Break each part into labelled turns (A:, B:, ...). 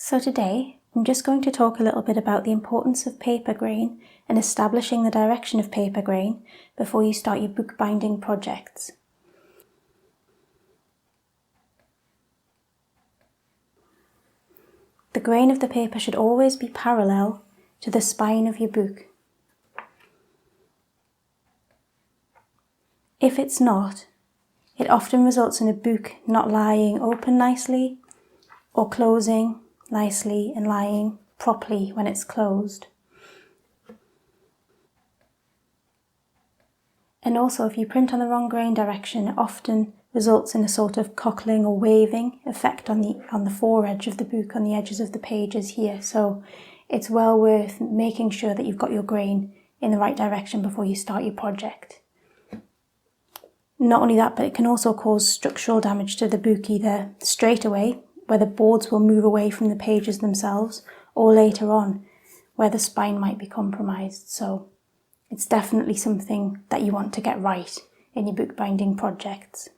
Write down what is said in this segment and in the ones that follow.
A: So today, I'm just going to talk a little bit about the importance of paper grain and establishing the direction of paper grain before you start your bookbinding projects. The grain of the paper should always be parallel to the spine of your book. If it's not, it often results in a book not lying open nicely or closing nicely and lying properly when it's closed. And also, if you print on the wrong grain direction, it often results in a sort of cockling or waving effect on the foredge of the book, on the edges of the pages here. So it's well worth making sure that you've got your grain in the right direction before you start your project. Not only that, but it can also cause structural damage to the book, either straight away, where the boards will move away from the pages themselves, or later on, where the spine might be compromised. So it's definitely something that you want to get right in your bookbinding projects.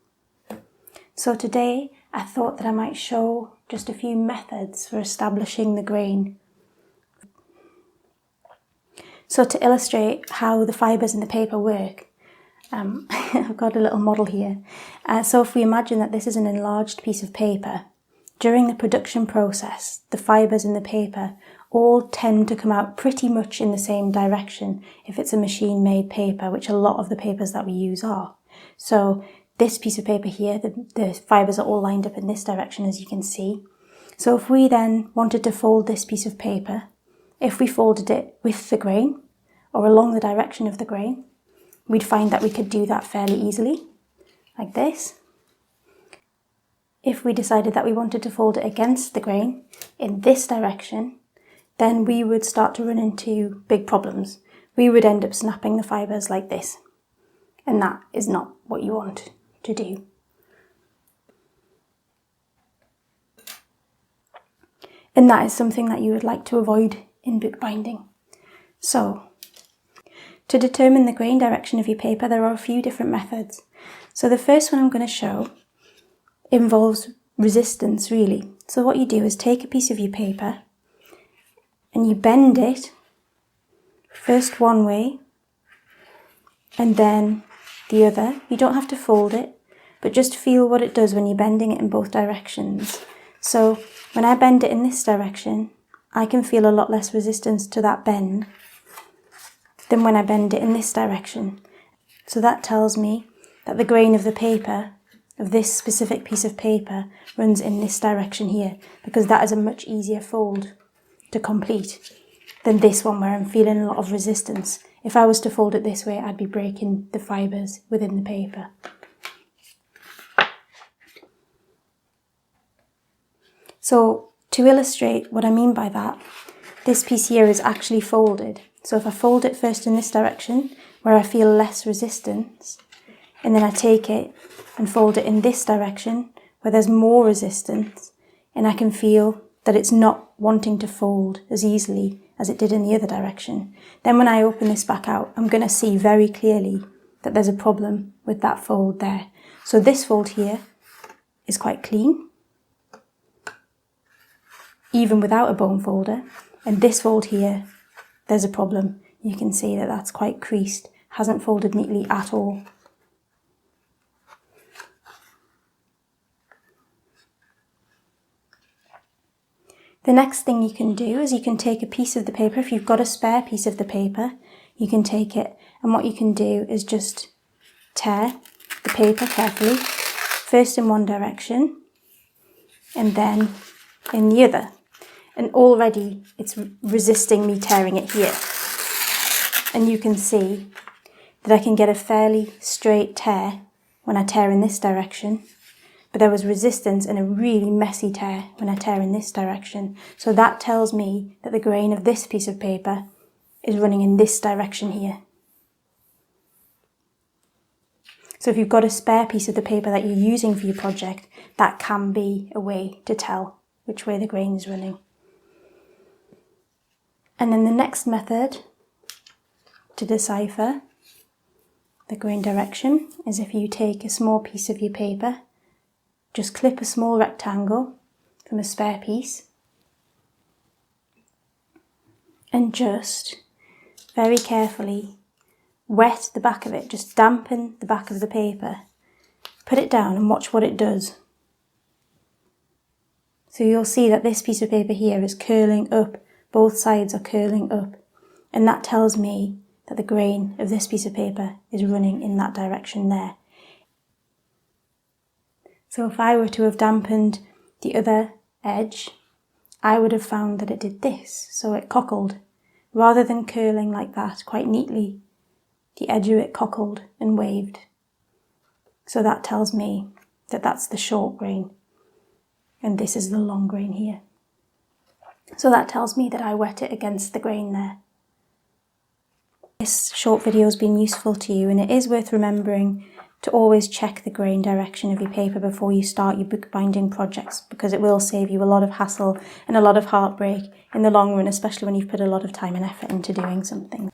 A: So today, I thought that I might show just a few methods for establishing the grain. So to illustrate how the fibres in the paper work, I've got a little model here. So if we imagine that this is an enlarged piece of paper, during the production process, the fibres in the paper all tend to come out pretty much in the same direction if it's a machine-made paper, which a lot of the papers that we use are. So this piece of paper here, the fibres are all lined up in this direction, as you can see. So if we then wanted to fold this piece of paper, if we folded it with the grain or along the direction of the grain, we'd find that we could do that fairly easily, like this. If we decided that we wanted to fold it against the grain in this direction, then we would start to run into big problems. We would end up snapping the fibres like this, and that is not what you want to do. And that is something that you would like to avoid in bookbinding. So, to determine the grain direction of your paper, there are a few different methods. So the first one I'm going to show involves resistance, really. So what you do is take a piece of your paper and you bend it first one way and then the other. You don't have to fold it, but just feel what it does when you're bending it in both directions. So when I bend it in this direction, I can feel a lot less resistance to that bend than when I bend it in this direction. So that tells me that the grain of the paper, of this specific piece of paper, runs in this direction here, because that is a much easier fold to complete than this one where I'm feeling a lot of resistance. If I was to fold it this way, I'd be breaking the fibres within the paper. So to illustrate what I mean by that, this piece here is actually folded. So if I fold it first in this direction, where I feel less resistance, and then I take it and fold it in this direction, where there's more resistance, and I can feel that it's not wanting to fold as easily as it did in the other direction. Then when I open this back out, I'm going to see very clearly that there's a problem with that fold there. So this fold here is quite clean, even without a bone folder. And this fold here, there's a problem. You can see that that's quite creased, hasn't folded neatly at all. The next thing you can do is you can take a piece of the paper. If you've got a spare piece of the paper, you can take it, and what you can do is just tear the paper carefully, first in one direction and then in the other. And already it's resisting me tearing it here. And you can see that I can get a fairly straight tear when I tear in this direction. But there was resistance and a really messy tear when I tear in this direction. So that tells me that the grain of this piece of paper is running in this direction here. So if you've got a spare piece of the paper that you're using for your project, that can be a way to tell which way the grain is running. And then the next method to decipher the grain direction is if you take a small piece of your paper, just clip a small rectangle from a spare piece and just very carefully wet the back of it, just dampen the back of the paper, put it down and watch what it does. So you'll see that this piece of paper here is curling up, both sides are curling up, and that tells me that the grain of this piece of paper is running in that direction there. So if I were to have dampened the other edge, I would have found that it did this, so it cockled. Rather than curling like that quite neatly, the edge of it cockled and waved. So that tells me that that's the short grain, and this is the long grain here. So that tells me that I wet it against the grain there. This short video has been useful to you, and it is worth remembering to always check the grain direction of your paper before you start your bookbinding projects, because it will save you a lot of hassle and a lot of heartbreak in the long run, especially when you've put a lot of time and effort into doing something.